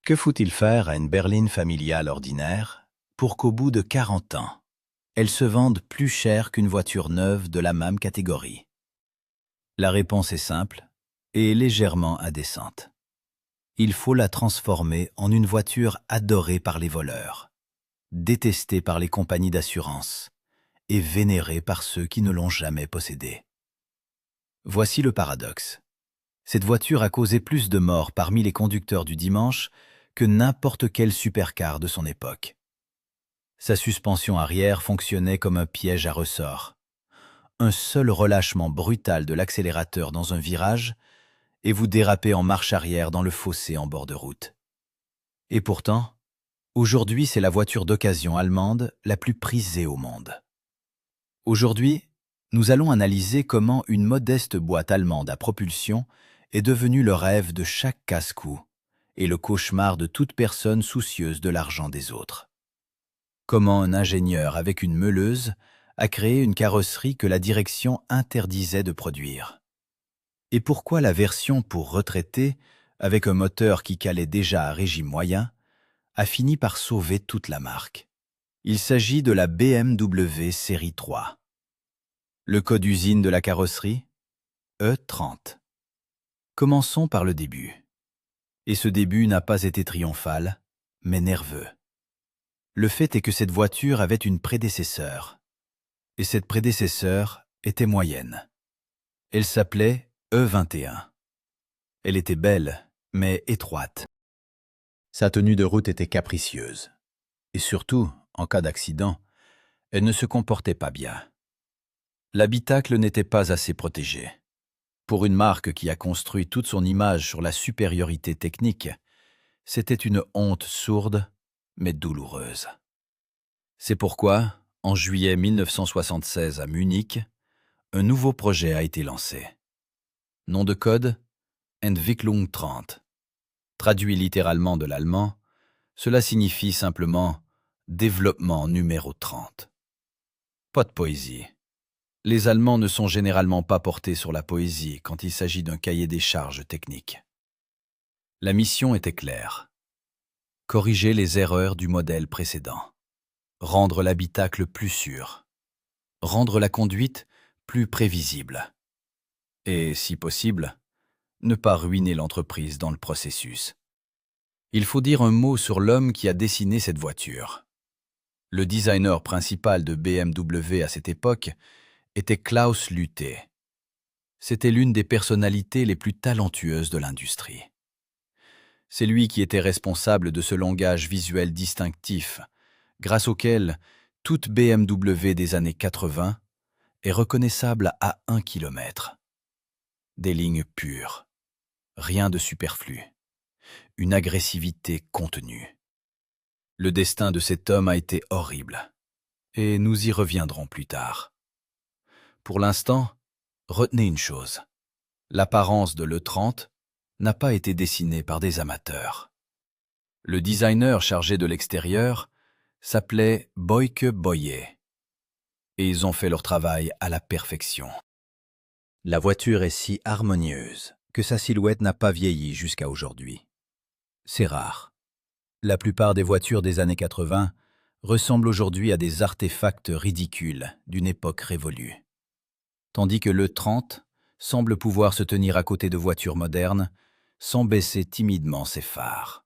Que faut-il faire à une berline familiale ordinaire pour qu'au bout de 40 ans, elle se vende plus cher qu'une voiture neuve de la même catégorie? La réponse est simple et légèrement indécente. Il faut la transformer en une voiture adorée par les voleurs, détestée par les compagnies d'assurance et vénérée par ceux qui ne l'ont jamais possédée. Voici le paradoxe. Cette voiture a causé plus de morts parmi les conducteurs du dimanche que n'importe quel supercar de son époque. Sa suspension arrière fonctionnait comme un piège à ressort. Un seul relâchement brutal de l'accélérateur dans un virage et vous dérapez en marche arrière dans le fossé en bord de route. Et pourtant, aujourd'hui, c'est la voiture d'occasion allemande la plus prisée au monde. Aujourd'hui, nous allons analyser comment une modeste boîte allemande à propulsion est devenue le rêve de chaque casse-cou et le cauchemar de toute personne soucieuse de l'argent des autres. Comment un ingénieur avec une meuleuse a créé une carrosserie que la direction interdisait de produire. Et pourquoi la version pour retraités, avec un moteur qui calait déjà à régime moyen, a fini par sauver toute la marque. Il s'agit de la BMW série 3. Le code usine de la carrosserie? E30. Commençons par le début. Et ce début n'a pas été triomphal, mais nerveux. Le fait est que cette voiture avait une prédécesseur. Et cette prédécesseur était moyenne. Elle s'appelait E21. Elle était belle, mais étroite. Sa tenue de route était capricieuse. Et surtout, en cas d'accident, elle ne se comportait pas bien. L'habitacle n'était pas assez protégé. Pour une marque qui a construit toute son image sur la supériorité technique, c'était une honte sourde, mais douloureuse. C'est pourquoi, en juillet 1976 à Munich, un nouveau projet a été lancé. Nom de code, Entwicklung 30. Traduit littéralement de l'allemand, cela signifie simplement « développement numéro 30 ». Pas de poésie. Les Allemands ne sont généralement pas portés sur la poésie quand il s'agit d'un cahier des charges technique. La mission était claire. Corriger les erreurs du modèle précédent. Rendre l'habitacle plus sûr. Rendre la conduite plus prévisible. Et, si possible, ne pas ruiner l'entreprise dans le processus. Il faut dire un mot sur l'homme qui a dessiné cette voiture. Le designer principal de BMW à cette époque était Klaus Lüthe. C'était l'une des personnalités les plus talentueuses de l'industrie. C'est lui qui était responsable de ce langage visuel distinctif, grâce auquel toute BMW des années 80 est reconnaissable à 1 kilomètre. Des lignes pures, rien de superflu, une agressivité contenue. Le destin de cet homme a été horrible, et nous y reviendrons plus tard. Pour l'instant, retenez une chose. L'apparence de l'E30 n'a pas été dessinée par des amateurs. Le designer chargé de l'extérieur s'appelait Boyke Boyer, et ils ont fait leur travail à la perfection. La voiture est si harmonieuse que sa silhouette n'a pas vieilli jusqu'à aujourd'hui. C'est rare. La plupart des voitures des années 80 ressemblent aujourd'hui à des artefacts ridicules d'une époque révolue. Tandis que l'E30 semble pouvoir se tenir à côté de voitures modernes sans baisser timidement ses phares.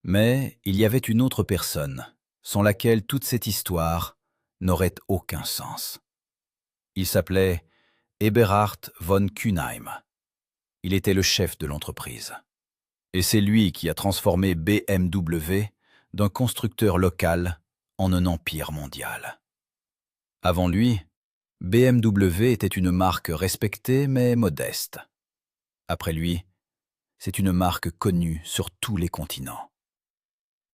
Mais il y avait une autre personne, sans laquelle toute cette histoire n'aurait aucun sens. Il s'appelait Eberhard von Kuenheim. Il était le chef de l'entreprise. Et c'est lui qui a transformé BMW d'un constructeur local en un empire mondial. Avant lui, BMW était une marque respectée mais modeste. Après lui, c'est une marque connue sur tous les continents.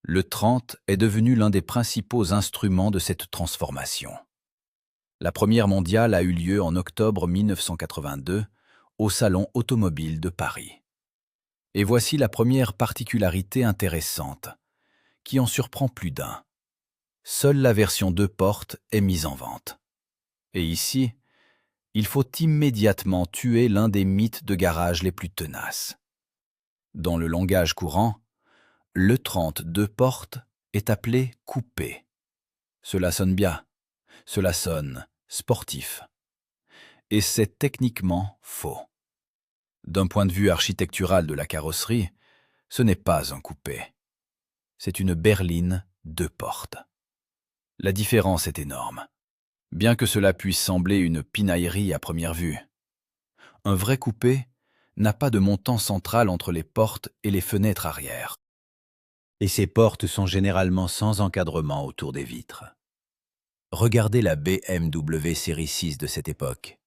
Le 30 est devenu l'un des principaux instruments de cette transformation. La première mondiale a eu lieu en octobre 1982 au Salon automobile de Paris. Et voici la première particularité intéressante, qui en surprend plus d'un. Seule la version 2 portes est mise en vente. Et ici, il faut immédiatement tuer l'un des mythes de garage les plus tenaces. Dans le langage courant, Le 30 deux portes est appelé coupé. Cela sonne bien, cela sonne sportif. Et c'est techniquement faux. D'un point de vue architectural de la carrosserie, ce n'est pas un coupé. C'est une berline deux portes. La différence est énorme, bien que cela puisse sembler une pinaillerie à première vue. Un vrai coupé n'a pas de montant central entre les portes et les fenêtres arrière. Et ces portes sont généralement sans encadrement autour des vitres. Regardez la BMW série 6 de cette époque.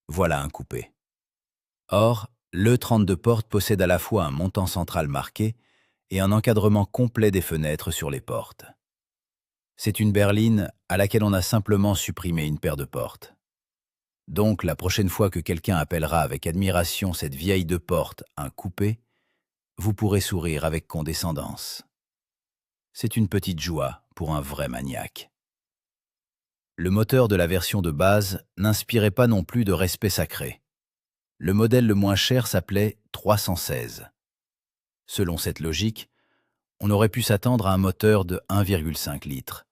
Voilà un coupé. Or, le 32 portes possède à la fois un montant central marqué et un encadrement complet des fenêtres sur les portes. C'est une berline à laquelle on a simplement supprimé une paire de portes. Donc, la prochaine fois que quelqu'un appellera avec admiration cette vieille deux portes un coupé, vous pourrez sourire avec condescendance. C'est une petite joie pour un vrai maniaque. Le moteur de la version de base n'inspirait pas non plus de respect sacré. Le modèle le moins cher s'appelait 316. Selon cette logique, on aurait pu s'attendre à un moteur de 1,5 litres.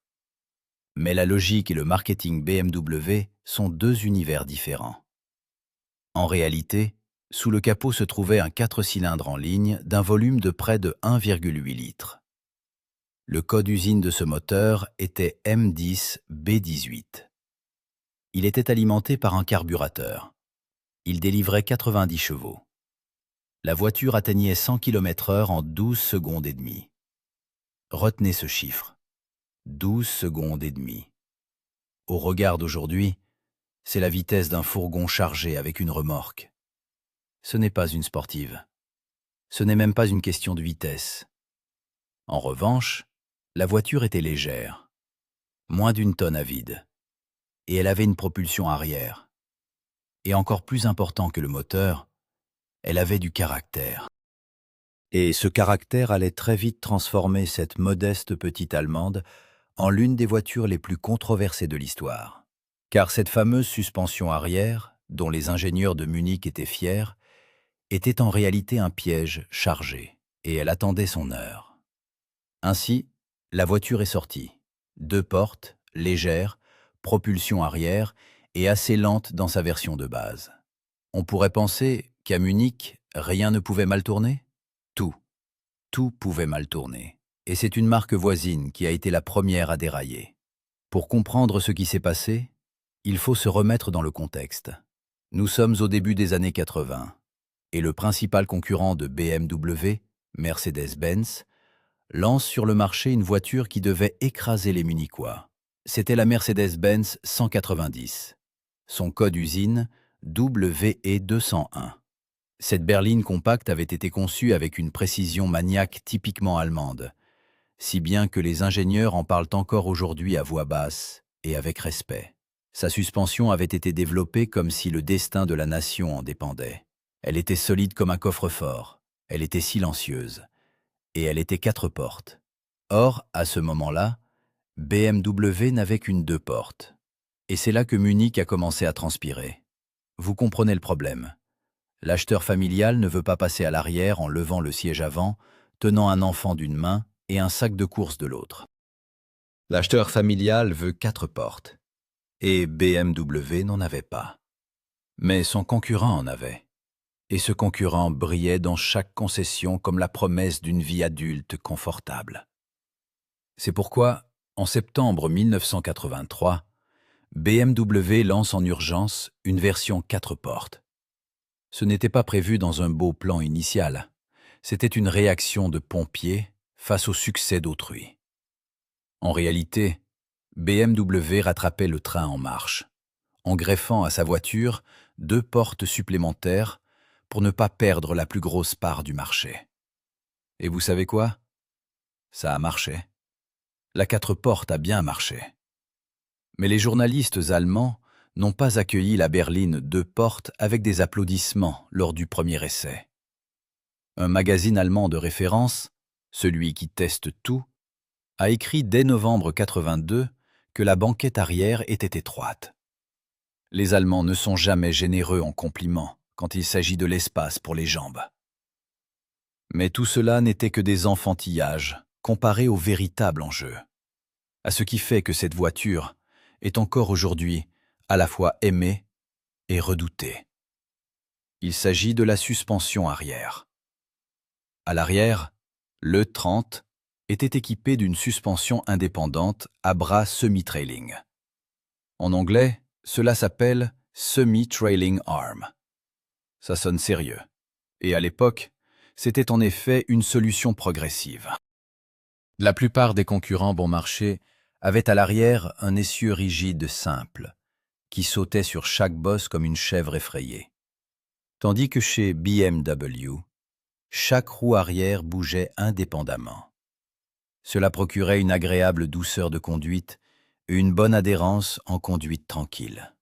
Mais la logique et le marketing BMW sont deux univers différents. En réalité, sous le capot se trouvait un 4 cylindres en ligne d'un volume de près de 1,8 litres. Le code usine de ce moteur était M10B18. Il était alimenté par un carburateur. Il délivrait 90 chevaux. La voiture atteignait 100 km/h en 12 secondes et demie. Retenez ce chiffre. 12 secondes et demie. Au regard d'aujourd'hui, c'est la vitesse d'un fourgon chargé avec une remorque. Ce n'est pas une sportive. Ce n'est même pas une question de vitesse. En revanche, la voiture était légère, moins d'une tonne à vide, et elle avait une propulsion arrière. Et encore plus important que le moteur, elle avait du caractère. Et ce caractère allait très vite transformer cette modeste petite Allemande en l'une des voitures les plus controversées de l'histoire. Car cette fameuse suspension arrière, dont les ingénieurs de Munich étaient fiers, était en réalité un piège chargé, et elle attendait son heure. Ainsi, la voiture est sortie. Deux portes, légère, propulsion arrière et assez lente dans sa version de base. On pourrait penser qu'à Munich, rien ne pouvait mal tourner? Tout pouvait mal tourner. Et c'est une marque voisine qui a été la première à dérailler. Pour comprendre ce qui s'est passé, il faut se remettre dans le contexte. Nous sommes au début des années 80, et le principal concurrent de BMW, Mercedes-Benz, lance sur le marché une voiture qui devait écraser les Munichois. C'était la Mercedes-Benz 190. Son code usine, WE201. Cette berline compacte avait été conçue avec une précision maniaque typiquement allemande, si bien que les ingénieurs en parlent encore aujourd'hui à voix basse et avec respect. Sa suspension avait été développée comme si le destin de la nation en dépendait. Elle était solide comme un coffre-fort, elle était silencieuse, et elle était 4 portes. Or, à ce moment-là, BMW n'avait qu'une 2 portes. Et c'est là que Munich a commencé à transpirer. Vous comprenez le problème. L'acheteur familial ne veut pas passer à l'arrière en levant le siège avant, tenant un enfant d'une main et un sac de course de l'autre. L'acheteur familial veut 4 portes, et BMW n'en avait pas. Mais son concurrent en avait. Et ce concurrent brillait dans chaque concession comme la promesse d'une vie adulte confortable. C'est pourquoi, en septembre 1983, BMW lance en urgence une version 4 portes. Ce n'était pas prévu dans un beau plan initial. C'était une réaction de pompier face au succès d'autrui. En réalité, BMW rattrapait le train en marche, en greffant à sa voiture 2 portes supplémentaires pour ne pas perdre la plus grosse part du marché. Et vous savez quoi? Ça a marché. La 4 portes a bien marché. Mais les journalistes allemands n'ont pas accueilli la berline 2 portes avec des applaudissements lors du premier essai. Un magazine allemand de référence, celui qui teste tout, a écrit dès novembre 82 que la banquette arrière était étroite. Les Allemands ne sont jamais généreux en compliments quand il s'agit de l'espace pour les jambes. Mais tout cela n'était que des enfantillages comparés au véritable enjeu, à ce qui fait que cette voiture est encore aujourd'hui à la fois aimée et redoutée. Il s'agit de la suspension arrière. À l'arrière, le 30 était équipé d'une suspension indépendante à bras semi-trailing. En anglais, cela s'appelle semi-trailing arm. Ça sonne sérieux. Et à l'époque, c'était en effet une solution progressive. La plupart des concurrents bon marché avaient à l'arrière un essieu rigide simple, qui sautait sur chaque bosse comme une chèvre effrayée. Tandis que chez BMW, chaque roue arrière bougeait indépendamment. Cela procurait une agréable douceur de conduite et une bonne adhérence en conduite tranquille.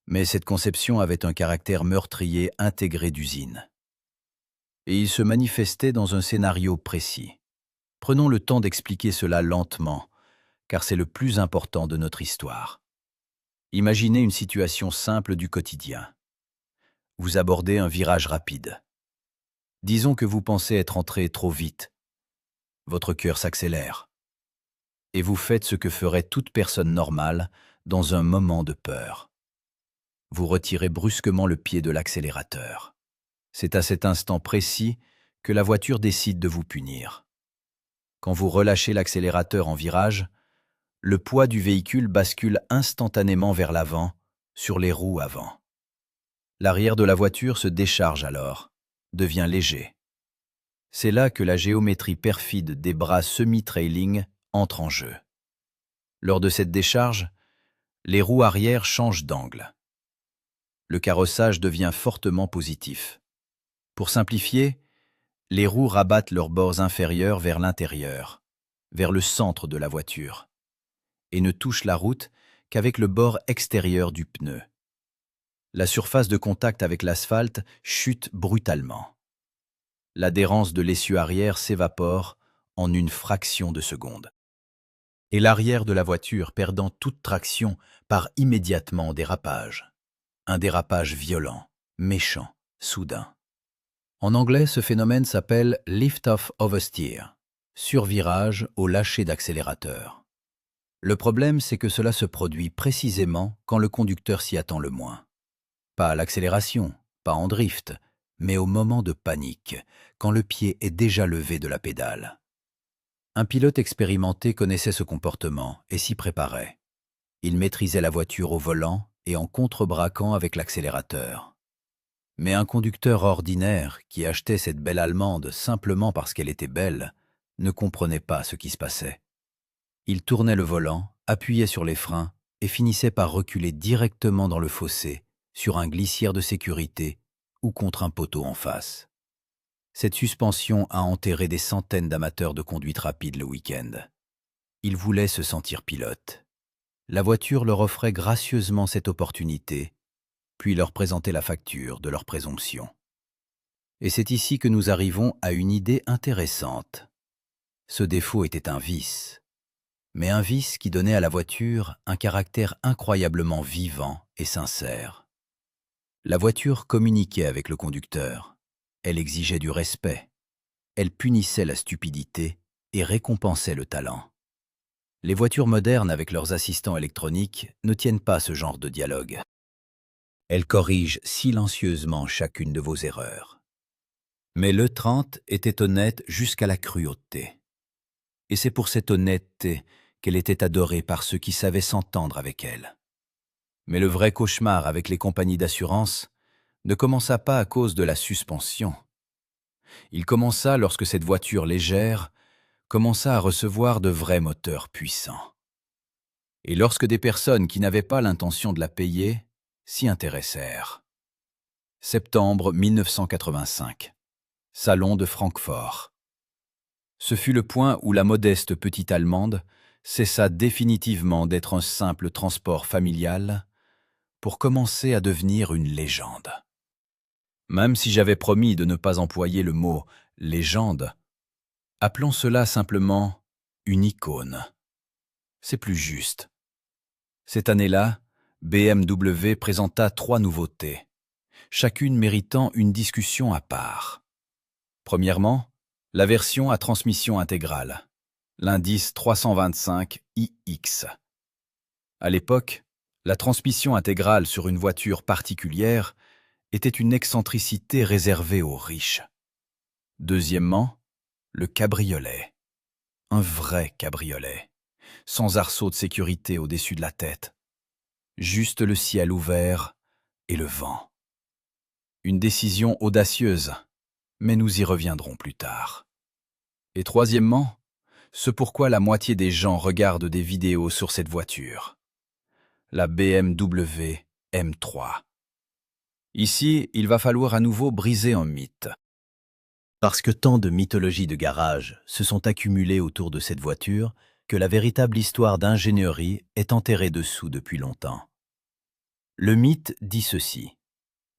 Mais cette conception avait un caractère meurtrier intégré d'usine. Et il se manifestait dans un scénario précis. Prenons le temps d'expliquer cela lentement, car c'est le plus important de notre histoire. Imaginez une situation simple du quotidien. Vous abordez un virage rapide. Disons que vous pensez être entré trop vite. Votre cœur s'accélère. Et vous faites ce que ferait toute personne normale dans un moment de peur. Vous retirez brusquement le pied de l'accélérateur. C'est à cet instant précis que la voiture décide de vous punir. Quand vous relâchez l'accélérateur en virage, le poids du véhicule bascule instantanément vers l'avant, sur les roues avant. L'arrière de la voiture se décharge alors, devient léger. C'est là que la géométrie perfide des bras semi-trailing entre en jeu. Lors de cette décharge, les roues arrière changent d'angle. Le carrossage devient fortement positif. Pour simplifier, les roues rabattent leurs bords inférieurs vers l'intérieur, vers le centre de la voiture, et ne touchent la route qu'avec le bord extérieur du pneu. La surface de contact avec l'asphalte chute brutalement. L'adhérence de l'essieu arrière s'évapore en une fraction de seconde. Et l'arrière de la voiture, perdant toute traction, part immédiatement en dérapage. Un dérapage violent, méchant, soudain. En anglais, ce phénomène s'appelle lift-off oversteer, survirage au lâcher d'accélérateur. Le problème, c'est que cela se produit précisément quand le conducteur s'y attend le moins. Pas à l'accélération, pas en drift, mais au moment de panique, quand le pied est déjà levé de la pédale. Un pilote expérimenté connaissait ce comportement et s'y préparait. Il maîtrisait la voiture au volant et en contrebraquant avec l'accélérateur. Mais un conducteur ordinaire qui achetait cette belle Allemande simplement parce qu'elle était belle ne comprenait pas ce qui se passait. Il tournait le volant, appuyait sur les freins et finissait par reculer directement dans le fossé, sur un glissière de sécurité ou contre un poteau en face. Cette suspension a enterré des centaines d'amateurs de conduite rapide le week-end. Ils voulaient se sentir pilotes. La voiture leur offrait gracieusement cette opportunité, puis leur présentait la facture de leur présomption. Et c'est ici que nous arrivons à une idée intéressante. Ce défaut était un vice, mais un vice qui donnait à la voiture un caractère incroyablement vivant et sincère. La voiture communiquait avec le conducteur. Elle exigeait du respect. Elle punissait la stupidité et récompensait le talent. Les voitures modernes avec leurs assistants électroniques ne tiennent pas ce genre de dialogue. Elles corrigent silencieusement chacune de vos erreurs. Mais le 30 était honnête jusqu'à la cruauté. Et c'est pour cette honnêteté qu'elle était adorée par ceux qui savaient s'entendre avec elle. Mais le vrai cauchemar avec les compagnies d'assurance ne commença pas à cause de la suspension. Il commença lorsque cette voiture légère commença à recevoir de vrais moteurs puissants. Et lorsque des personnes qui n'avaient pas l'intention de la payer s'y intéressèrent. Septembre 1985. Salon de Francfort. Ce fut le point où la modeste petite Allemande cessa définitivement d'être un simple transport familial pour commencer à devenir une légende. Même si j'avais promis de ne pas employer le mot « légende », appelons cela simplement une icône. C'est plus juste. Cette année-là, BMW présenta 3 nouveautés, chacune méritant une discussion à part. Premièrement, la version à transmission intégrale, l'indice 325iX. À l'époque, la transmission intégrale sur une voiture particulière était une excentricité réservée aux riches. Deuxièmement, le cabriolet. Un vrai cabriolet, sans arceau de sécurité au-dessus de la tête. Juste le ciel ouvert et le vent. Une décision audacieuse, mais nous y reviendrons plus tard. Et troisièmement, ce pourquoi la moitié des gens regardent des vidéos sur cette voiture. La BMW M3. Ici, il va falloir à nouveau briser un mythe. Parce que tant de mythologies de garage se sont accumulées autour de cette voiture que la véritable histoire d'ingénierie est enterrée dessous depuis longtemps. Le mythe dit ceci.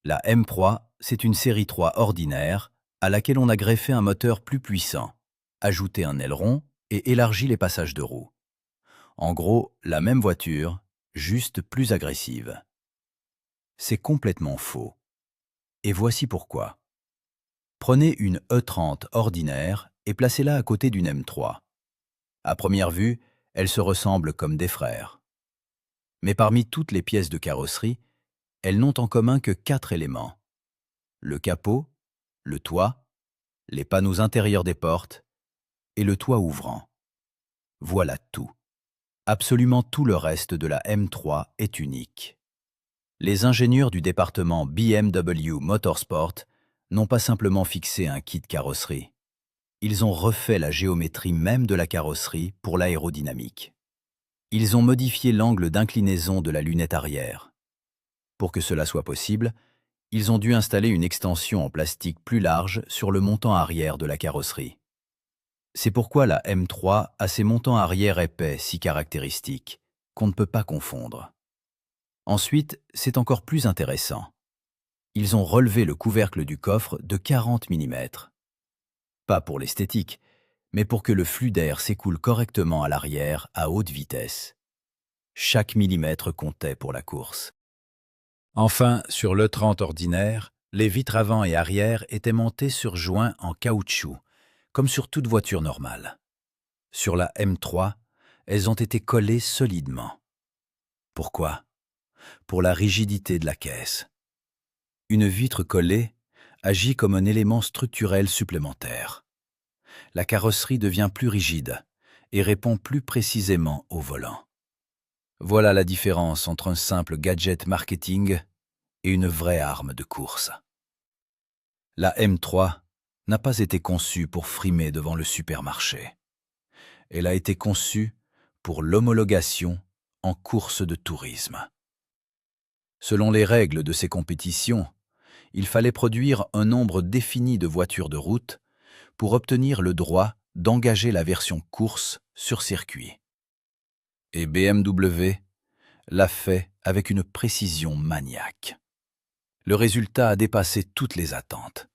La M3, c'est une série 3 ordinaire à laquelle on a greffé un moteur plus puissant, ajouté un aileron et élargi les passages de roues. En gros, la même voiture, juste plus agressive. C'est complètement faux. Et voici pourquoi. Prenez une E30 ordinaire et placez-la à côté d'une M3. À première vue, elles se ressemblent comme des frères. Mais parmi toutes les pièces de carrosserie, elles n'ont en commun que 4 éléments. Le capot, le toit, les panneaux intérieurs des portes et le toit ouvrant. Voilà tout. Absolument tout le reste de la M3 est unique. Les ingénieurs du département BMW Motorsport n'ont pas simplement fixé un kit carrosserie. Ils ont refait la géométrie même de la carrosserie pour l'aérodynamique. Ils ont modifié l'angle d'inclinaison de la lunette arrière. Pour que cela soit possible, ils ont dû installer une extension en plastique plus large sur le montant arrière de la carrosserie. C'est pourquoi la M3 a ses montants arrière épais si caractéristiques, qu'on ne peut pas confondre. Ensuite, c'est encore plus intéressant. Ils ont relevé le couvercle du coffre de 40 mm. Pas pour l'esthétique, mais pour que le flux d'air s'écoule correctement à l'arrière à haute vitesse. Chaque millimètre comptait pour la course. Enfin, sur l'E30 ordinaire, les vitres avant et arrière étaient montées sur joints en caoutchouc, comme sur toute voiture normale. Sur la M3, elles ont été collées solidement. Pourquoi ? Pour la rigidité de la caisse. Une vitre collée agit comme un élément structurel supplémentaire. La carrosserie devient plus rigide et répond plus précisément au volant. Voilà la différence entre un simple gadget marketing et une vraie arme de course. La M3 n'a pas été conçue pour frimer devant le supermarché. Elle a été conçue pour l'homologation en course de tourisme. Selon les règles de ces compétitions, il fallait produire un nombre défini de voitures de route pour obtenir le droit d'engager la version course sur circuit. Et BMW l'a fait avec une précision maniaque. Le résultat a dépassé toutes les attentes.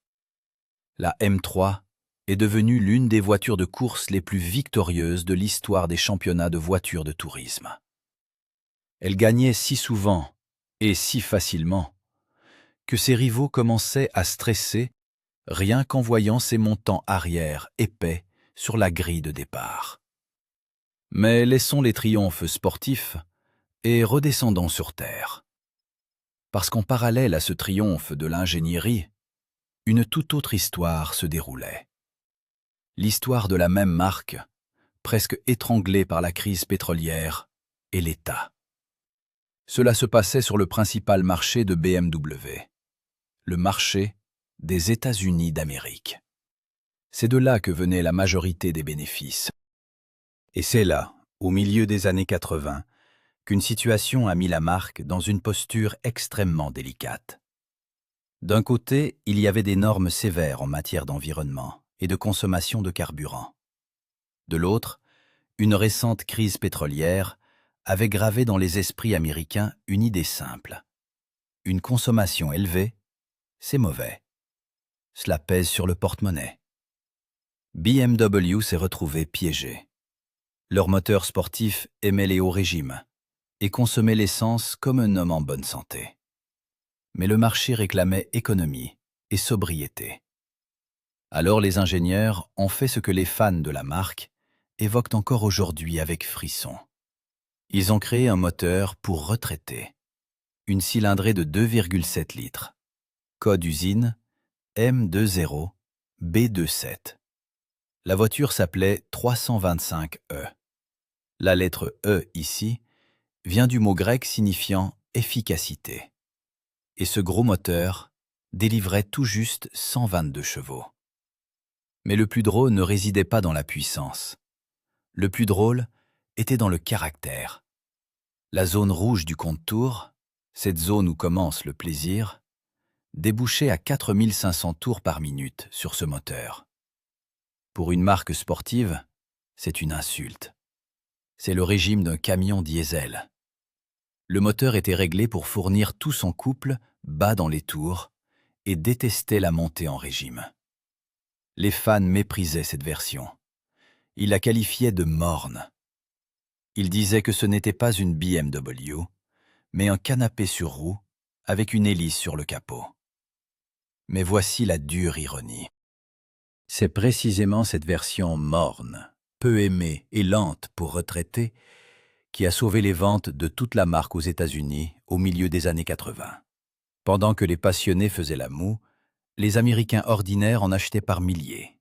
La M3 est devenue l'une des voitures de course les plus victorieuses de l'histoire des championnats de voitures de tourisme. Elle gagnait si souvent et si facilement que ses rivaux commençaient à stresser rien qu'en voyant ses montants arrière épais sur la grille de départ. Mais laissons les triomphes sportifs et redescendons sur terre. Parce qu'en parallèle à ce triomphe de l'ingénierie, une toute autre histoire se déroulait. L'histoire de la même marque, presque étranglée par la crise pétrolière et l'État. Cela se passait sur le principal marché de BMW, le marché des États-Unis d'Amérique. C'est de là que venait la majorité des bénéfices. Et c'est là, au milieu des années 80, qu'une situation a mis la marque dans une posture extrêmement délicate. D'un côté, il y avait des normes sévères en matière d'environnement et de consommation de carburant. De l'autre, une récente crise pétrolière avait gravé dans les esprits américains une idée simple. Une consommation élevée, c'est mauvais. Cela pèse sur le porte-monnaie. BMW s'est retrouvé piégé. Leur moteur sportif aimait les hauts régimes et consommait l'essence comme un homme en bonne santé. Mais le marché réclamait économie et sobriété. Alors les ingénieurs ont fait ce que les fans de la marque évoquent encore aujourd'hui avec frisson. Ils ont créé un moteur pour retraiter. Une cylindrée de 2,7 litres. Code usine M20B27. La voiture s'appelait 325E. La lettre E ici vient du mot grec signifiant efficacité. Et ce gros moteur délivrait tout juste 122 chevaux. Mais le plus drôle ne résidait pas dans la puissance. Le plus drôle était dans le caractère. La zone rouge du compte-tours, cette zone où commence le plaisir, débouchait à 4500 tours par minute sur ce moteur. Pour une marque sportive, c'est une insulte. C'est le régime d'un camion diesel. Le moteur était réglé pour fournir tout son couple bas dans les tours et détestait la montée en régime. Les fans méprisaient cette version. Ils la qualifiaient de morne. Ils disaient que ce n'était pas une BMW, mais un canapé sur roue avec une hélice sur le capot. Mais voici la dure ironie. C'est précisément cette version morne, peu aimée et lente pour retraités, qui a sauvé les ventes de toute la marque aux États-Unis au milieu des années 80. Pendant que les passionnés faisaient la moue, les Américains ordinaires en achetaient par milliers.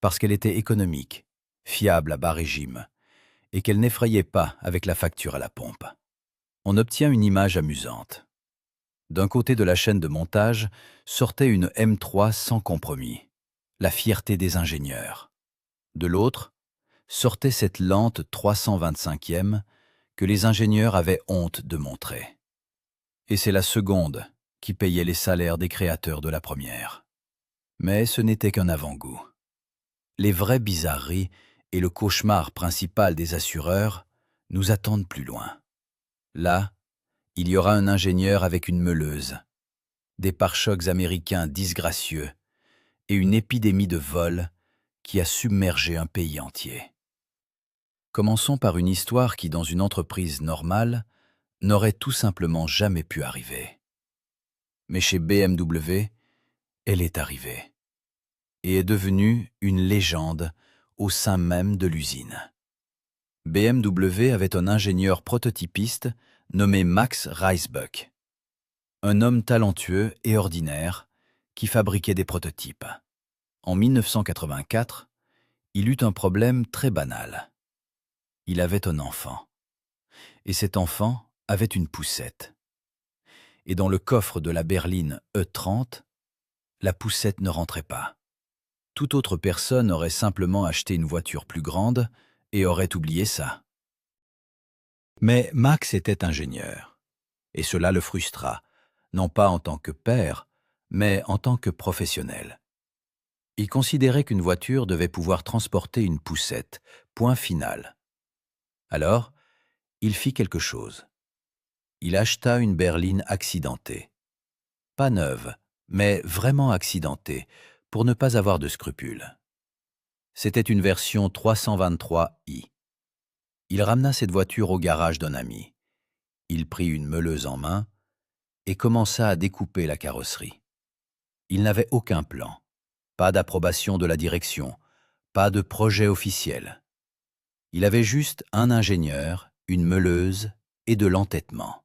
Parce qu'elle était économique, fiable à bas régime, et qu'elle n'effrayait pas avec la facture à la pompe. On obtient une image amusante. D'un côté de la chaîne de montage sortait une M3 sans compromis, la fierté des ingénieurs. De l'autre, sortait cette lente 325e que les ingénieurs avaient honte de montrer. Et c'est la seconde qui payait les salaires des créateurs de la première. Mais ce n'était qu'un avant-goût. Les vraies bizarreries et le cauchemar principal des assureurs nous attendent plus loin. Là, il y aura un ingénieur avec une meuleuse, des pare-chocs américains disgracieux et une épidémie de vol qui a submergé un pays entier. Commençons par une histoire qui, dans une entreprise normale, n'aurait tout simplement jamais pu arriver. Mais chez BMW, elle est arrivée et est devenue une légende au sein même de l'usine. BMW avait un ingénieur prototypiste nommé Max Reisbuck, un homme talentueux et ordinaire qui fabriquait des prototypes. En 1984, il eut un problème très banal. Il avait un enfant. Et cet enfant avait une poussette. Et dans le coffre de la berline E30, la poussette ne rentrait pas. Toute autre personne aurait simplement acheté une voiture plus grande et aurait oublié ça. Mais Max était ingénieur, et cela le frustra, non pas en tant que père, mais en tant que professionnel. Il considérait qu'une voiture devait pouvoir transporter une poussette, point final. Alors, il fit quelque chose. Il acheta une berline accidentée. Pas neuve, mais vraiment accidentée, pour ne pas avoir de scrupules. C'était une version 323i. Il ramena cette voiture au garage d'un ami. Il prit une meuleuse en main et commença à découper la carrosserie. Il n'avait aucun plan, pas d'approbation de la direction, pas de projet officiel. Il avait juste un ingénieur, une meuleuse et de l'entêtement.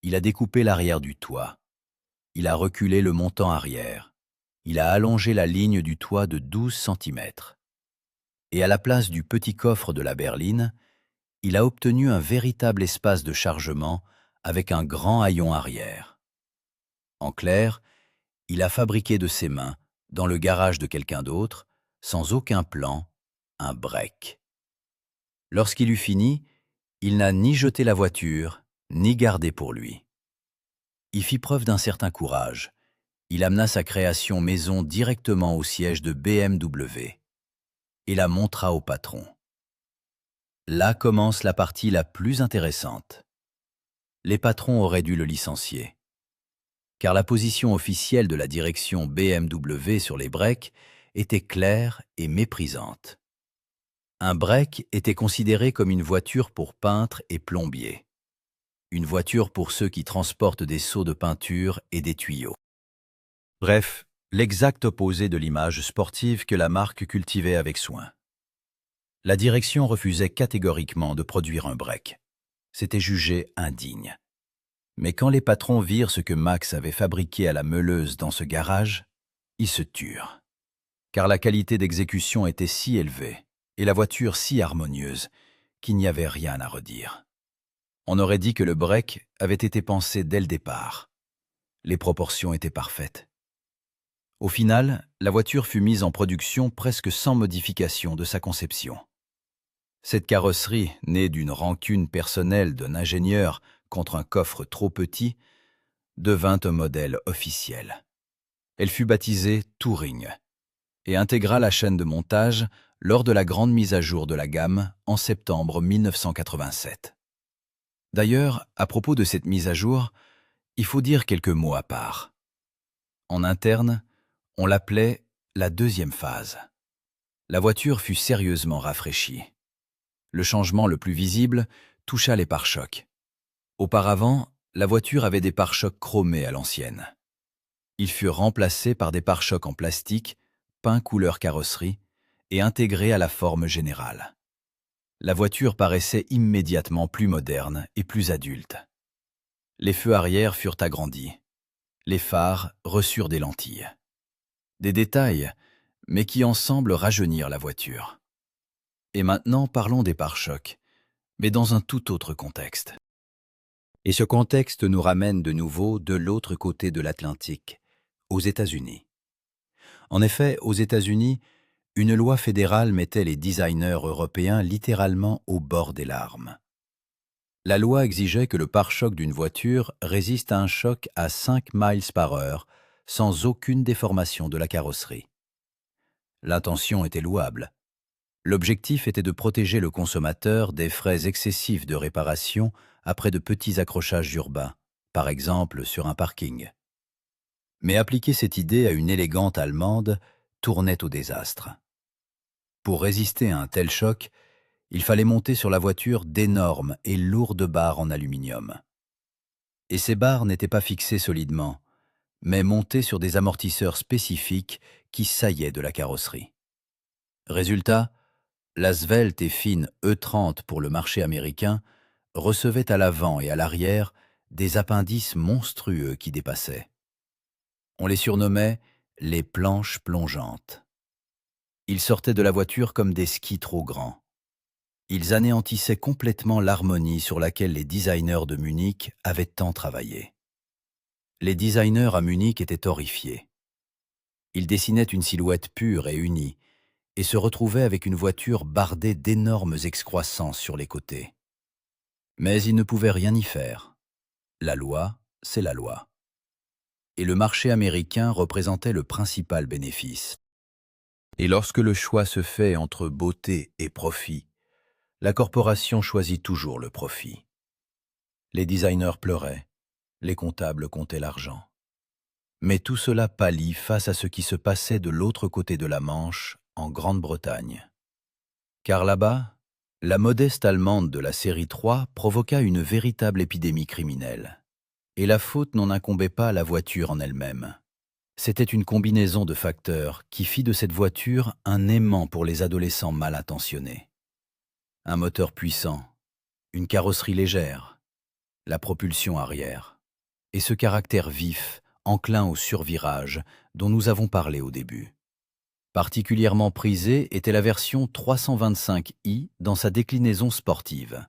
Il a découpé l'arrière du toit. Il a reculé le montant arrière. Il a allongé la ligne du toit de 12 cm. Et à la place du petit coffre de la berline, il a obtenu un véritable espace de chargement avec un grand haillon arrière. En clair, il a fabriqué de ses mains, dans le garage de quelqu'un d'autre, sans aucun plan, un break. Lorsqu'il eut fini, il n'a ni jeté la voiture, ni gardé pour lui. Il fit preuve d'un certain courage. Il amena sa création maison directement au siège de BMW et la montra au patron. Là commence la partie la plus intéressante. Les patrons auraient dû le licencier, car la position officielle de la direction BMW sur les breaks était claire et méprisante. Un break était considéré comme une voiture pour peintres et plombiers, une voiture pour ceux qui transportent des seaux de peinture et des tuyaux. Bref, l'exact opposé de l'image sportive que la marque cultivait avec soin. La direction refusait catégoriquement de produire un break. C'était jugé indigne. Mais quand les patrons virent ce que Max avait fabriqué à la meuleuse dans ce garage, ils se turent. Car la qualité d'exécution était si élevée et la voiture si harmonieuse qu'il n'y avait rien à redire. On aurait dit que le break avait été pensé dès le départ. Les proportions étaient parfaites. Au final, la voiture fut mise en production presque sans modification de sa conception. Cette carrosserie, née d'une rancune personnelle d'un ingénieur contre un coffre trop petit, devint un modèle officiel. Elle fut baptisée Touring et intégra la chaîne de montage lors de la grande mise à jour de la gamme en septembre 1987. D'ailleurs, à propos de cette mise à jour, il faut dire quelques mots à part. En interne, on l'appelait la deuxième phase. La voiture fut sérieusement rafraîchie. Le changement le plus visible toucha les pare-chocs. Auparavant, la voiture avait des pare-chocs chromés à l'ancienne. Ils furent remplacés par des pare-chocs en plastique, peints couleur carrosserie et intégrés à la forme générale. La voiture paraissait immédiatement plus moderne et plus adulte. Les feux arrière furent agrandis. Les phares reçurent des lentilles. Des détails, mais qui ensemble rajeunirent la voiture. Et maintenant, parlons des pare-chocs, mais dans un tout autre contexte. Et ce contexte nous ramène de nouveau de l'autre côté de l'Atlantique, aux États-Unis. En effet, aux États-Unis, une loi fédérale mettait les designers européens littéralement au bord des larmes. La loi exigeait que le pare-choc d'une voiture résiste à un choc à 5 miles par heure, sans aucune déformation de la carrosserie. L'intention était louable. L'objectif était de protéger le consommateur des frais excessifs de réparation après de petits accrochages urbains, par exemple sur un parking. Mais appliquer cette idée à une élégante Allemande tournait au désastre. Pour résister à un tel choc, il fallait monter sur la voiture d'énormes et lourdes barres en aluminium. Et ces barres n'étaient pas fixées solidement, mais montées sur des amortisseurs spécifiques qui saillaient de la carrosserie. Résultat, la svelte et fine E30 pour le marché américain recevait à l'avant et à l'arrière des appendices monstrueux qui dépassaient. On les surnommait les planches plongeantes. Ils sortaient de la voiture comme des skis trop grands. Ils anéantissaient complètement l'harmonie sur laquelle les designers de Munich avaient tant travaillé. Les designers à Munich étaient horrifiés. Ils dessinaient une silhouette pure et unie, et se retrouvaient avec une voiture bardée d'énormes excroissances sur les côtés. Mais ils ne pouvaient rien y faire. La loi, c'est la loi. Et le marché américain représentait le principal bénéfice. Et lorsque le choix se fait entre beauté et profit, la corporation choisit toujours le profit. Les designers pleuraient, les comptables comptaient l'argent. Mais tout cela pâlit face à ce qui se passait de l'autre côté de la Manche, en Grande-Bretagne. Car là-bas, la modeste Allemande de la série 3 provoqua une véritable épidémie criminelle. Et la faute n'en incombait pas à la voiture en elle-même. C'était une combinaison de facteurs qui fit de cette voiture un aimant pour les adolescents mal intentionnés. Un moteur puissant, une carrosserie légère, la propulsion arrière, et ce caractère vif, enclin au survirage dont nous avons parlé au début. Particulièrement prisée était la version 325i dans sa déclinaison sportive.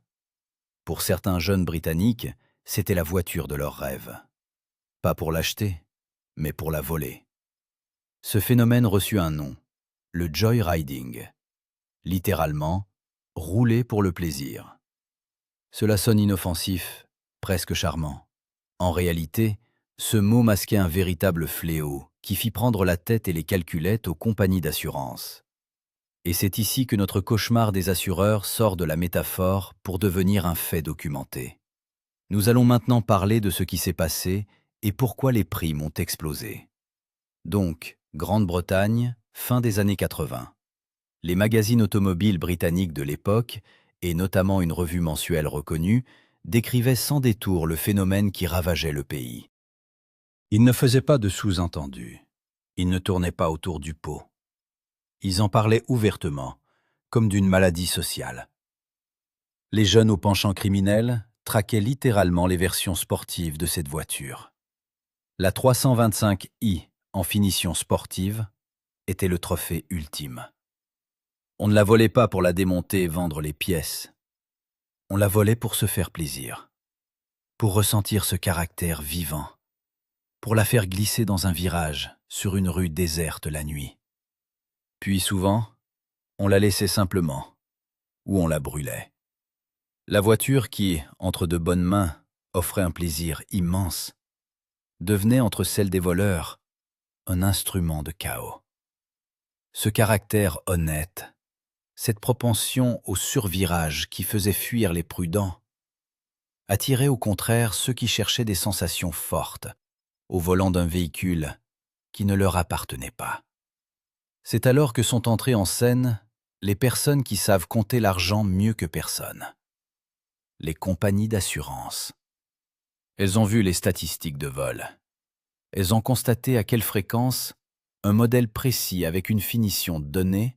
Pour certains jeunes Britanniques, c'était la voiture de leurs rêves. Pas pour l'acheter, mais pour la voler. Ce phénomène reçut un nom, le joyriding. Littéralement, rouler pour le plaisir. Cela sonne inoffensif, presque charmant. En réalité, ce mot masquait un véritable fléau qui fit prendre la tête et les calculettes aux compagnies d'assurance. Et c'est ici que notre cauchemar des assureurs sort de la métaphore pour devenir un fait documenté. Nous allons maintenant parler de ce qui s'est passé et pourquoi les primes ont explosé. Donc, Grande-Bretagne, fin des années 80. Les magazines automobiles britanniques de l'époque, et notamment une revue mensuelle reconnue, décrivaient sans détour le phénomène qui ravageait le pays. Ils ne faisaient pas de sous-entendus. Ils ne tournaient pas autour du pot. Ils en parlaient ouvertement, comme d'une maladie sociale. Les jeunes au penchant criminel traquaient littéralement les versions sportives de cette voiture. La 325i, en finition sportive, était le trophée ultime. On ne la volait pas pour la démonter et vendre les pièces. On la volait pour se faire plaisir, pour ressentir ce caractère vivant, pour la faire glisser dans un virage sur une rue déserte la nuit. Puis souvent, on la laissait simplement, ou on la brûlait. La voiture qui, entre de bonnes mains, offrait un plaisir immense, devenait entre celles des voleurs un instrument de chaos. Ce caractère honnête, cette propension au survirage qui faisait fuir les prudents, attirait au contraire ceux qui cherchaient des sensations fortes au volant d'un véhicule qui ne leur appartenait pas. C'est alors que sont entrées en scène les personnes qui savent compter l'argent mieux que personne. Les compagnies d'assurance. Elles ont vu les statistiques de vol. Elles ont constaté à quelle fréquence un modèle précis avec une finition donnée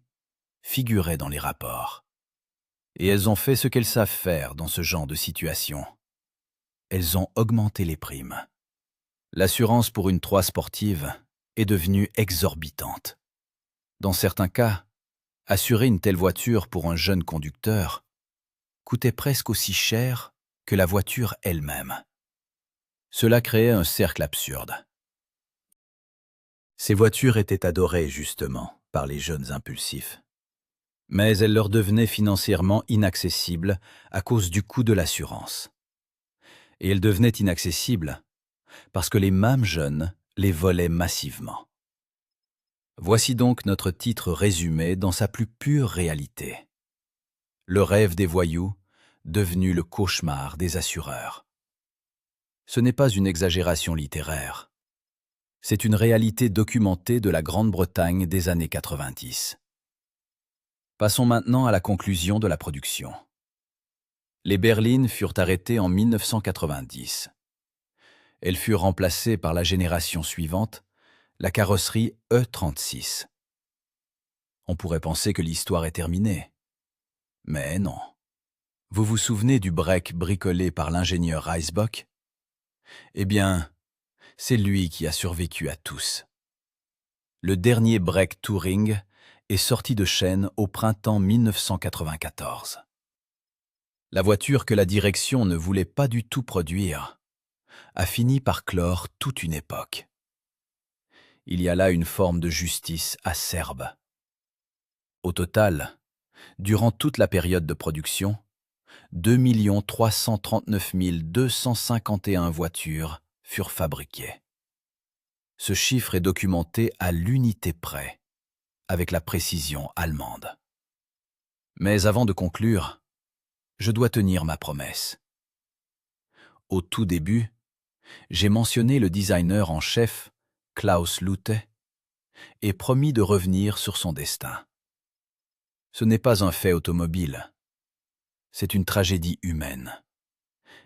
figurait dans les rapports. Et elles ont fait ce qu'elles savent faire dans ce genre de situation. Elles ont augmenté les primes. L'assurance pour une 3 sportive est devenue exorbitante. Dans certains cas, assurer une telle voiture pour un jeune conducteur coûtait presque aussi cher que la voiture elle-même. Cela créait un cercle absurde. Ces voitures étaient adorées, justement, par les jeunes impulsifs. Mais elles leur devenaient financièrement inaccessibles à cause du coût de l'assurance. Et elles devenaient inaccessibles parce que les mêmes jeunes les volaient massivement. Voici donc notre titre résumé dans sa plus pure réalité. Le rêve des voyous, devenu le cauchemar des assureurs. Ce n'est pas une exagération littéraire. C'est une réalité documentée de la Grande-Bretagne des années 90. Passons maintenant à la conclusion de la production. Les berlines furent arrêtées en 1990. Elles furent remplacées par la génération suivante, la carrosserie E36. On pourrait penser que l'histoire est terminée. Mais non. Vous vous souvenez du break bricolé par l'ingénieur Reisbach? Eh bien, c'est lui qui a survécu à tous. Le dernier break Touring est sorti de chaîne au printemps 1994. La voiture que la direction ne voulait pas du tout produire a fini par clore toute une époque. Il y a là une forme de justice acerbe. Au total, durant toute la période de production, 2 339 251 voitures furent fabriquées. Ce chiffre est documenté à l'unité près, avec la précision allemande. Mais avant de conclure, je dois tenir ma promesse. Au tout début, j'ai mentionné le designer en chef, Klaus Luthe, et promis de revenir sur son destin. Ce n'est pas un fait automobile, c'est une tragédie humaine,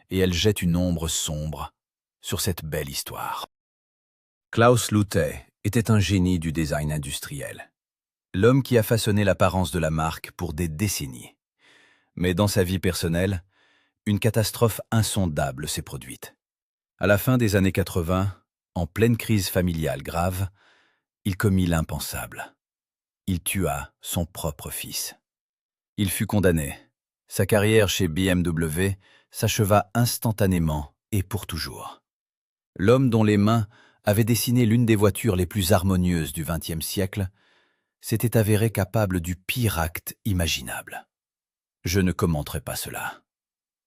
et elle jette une ombre sombre sur cette belle histoire. Klaus Luthe était un génie du design industriel, l'homme qui a façonné l'apparence de la marque pour des décennies. Mais dans sa vie personnelle, une catastrophe insondable s'est produite. À la fin des années 80, en pleine crise familiale grave, il commit l'impensable. Il tua son propre fils. Il fut condamné. Sa carrière chez BMW s'acheva instantanément et pour toujours. L'homme dont les mains avaient dessiné l'une des voitures les plus harmonieuses du XXe siècle s'était avéré capable du pire acte imaginable. Je ne commenterai pas cela.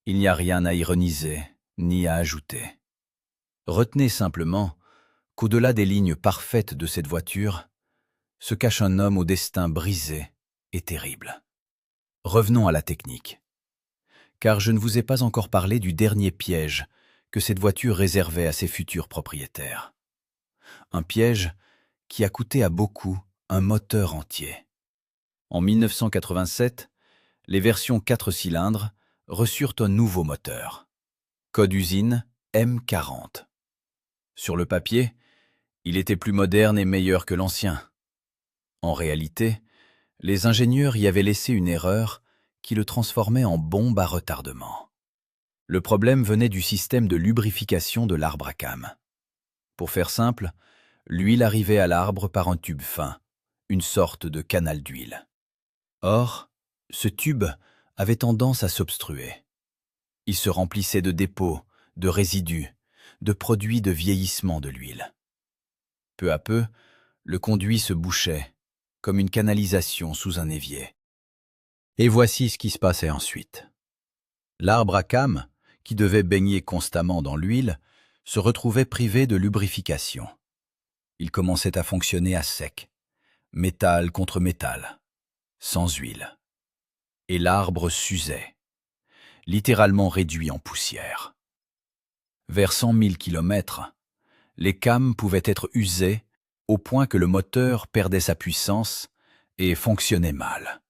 Il n'y a rien à ironiser ni à ajouter. Retenez simplement qu'au-delà des lignes parfaites de cette voiture se cache un homme au destin brisé et terrible. Revenons à la technique, car je ne vous ai pas encore parlé du dernier piège que cette voiture réservait à ses futurs propriétaires. Un piège qui a coûté à beaucoup un moteur entier. En 1987, les versions 4 cylindres reçurent un nouveau moteur. Code usine M40. Sur le papier, Il était plus moderne et meilleur que l'ancien. En réalité, les ingénieurs y avaient laissé une erreur qui le transformait en bombe à retardement. Le problème venait du système de lubrification de l'arbre à cames. Pour faire simple, l'huile arrivait à l'arbre par un tube fin, une sorte de canal d'huile. Or, ce tube avait tendance à s'obstruer. Il se remplissait de dépôts, de résidus, de produits de vieillissement de l'huile. Peu à peu, le conduit se bouchait, comme une canalisation sous un évier. Et voici ce qui se passait ensuite. L'arbre à cames, qui devait baigner constamment dans l'huile, se retrouvait privé de lubrification. Il commençait à fonctionner à sec, métal contre métal, sans huile. Et l'arbre s'usait, littéralement réduit en poussière. Vers 100 000 kilomètres, les cames pouvaient être usées au point que le moteur perdait sa puissance et fonctionnait mal.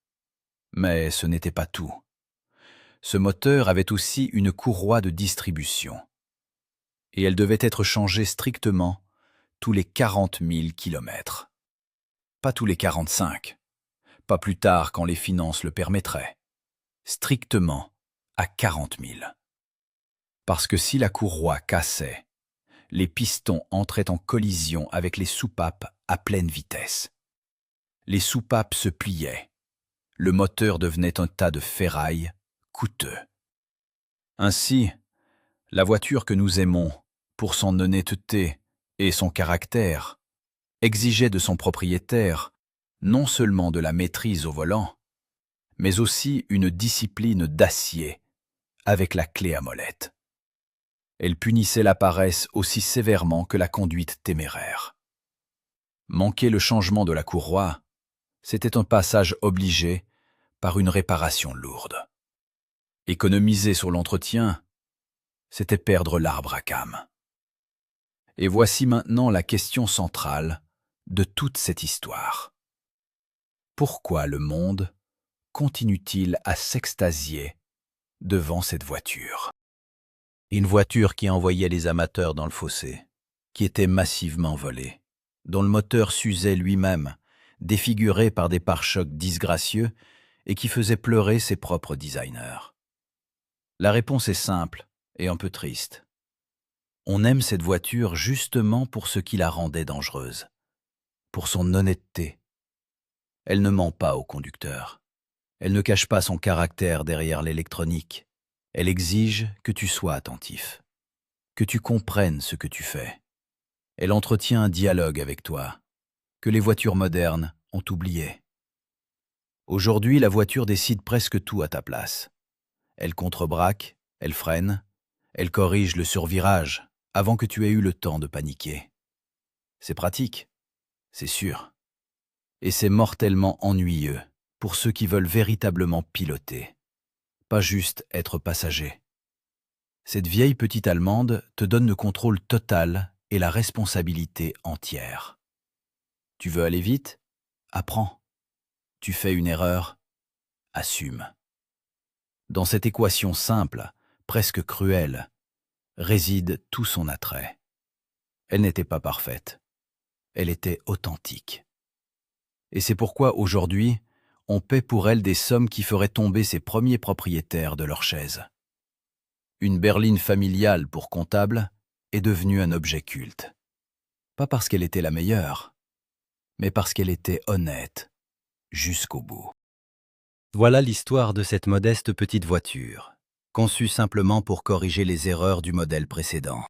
Mais ce n'était pas tout. Ce moteur avait aussi une courroie de distribution, et elle devait être changée strictement tous les 40 000 kilomètres. Pas tous les 45, pas plus tard quand les finances le permettraient, strictement à 40 000. Parce que si la courroie cassait, les pistons entraient en collision avec les soupapes à pleine vitesse. Les soupapes se pliaient, le moteur devenait un tas de ferraille coûteux. Ainsi, la voiture que nous aimons, pour son honnêteté et son caractère, exigeait de son propriétaire non seulement de la maîtrise au volant, mais aussi une discipline d'acier avec la clé à molette. Elle punissait la paresse aussi sévèrement que la conduite téméraire. Manquer le changement de la courroie, c'était un passage obligé par une réparation lourde. Économiser sur l'entretien, c'était perdre l'arbre à cames. Et voici maintenant la question centrale de toute cette histoire. Pourquoi le monde continue-t-il à s'extasier devant cette voiture? Une voiture qui envoyait les amateurs dans le fossé, qui était massivement volée, dont le moteur s'usait lui-même, défiguré par des pare-chocs disgracieux et qui faisait pleurer ses propres designers. La réponse est simple et un peu triste. On aime cette voiture justement pour ce qui la rendait dangereuse, pour son honnêteté. Elle ne ment pas au conducteur. Elle ne cache pas son caractère derrière l'électronique. Elle exige que tu sois attentif, que tu comprennes ce que tu fais. Elle entretient un dialogue avec toi, que les voitures modernes ont oublié. Aujourd'hui, la voiture décide presque tout à ta place. Elle contrebraque, elle freine, elle corrige le survirage avant que tu aies eu le temps de paniquer. C'est pratique, c'est sûr. Et c'est mortellement ennuyeux pour ceux qui veulent véritablement piloter, pas juste être passager. Cette vieille petite Allemande te donne le contrôle total et la responsabilité entière. Tu veux aller vite? Apprends. Tu fais une erreur? Assume. Dans cette équation simple, presque cruelle, réside tout son attrait. Elle n'était pas parfaite. Elle était authentique. Et c'est pourquoi aujourd'hui, on paie pour elle des sommes qui feraient tomber ses premiers propriétaires de leur chaise. Une berline familiale pour comptable est devenue un objet culte. Pas parce qu'elle était la meilleure, mais parce qu'elle était honnête jusqu'au bout. Voilà l'histoire de cette modeste petite voiture, conçue simplement pour corriger les erreurs du modèle précédent.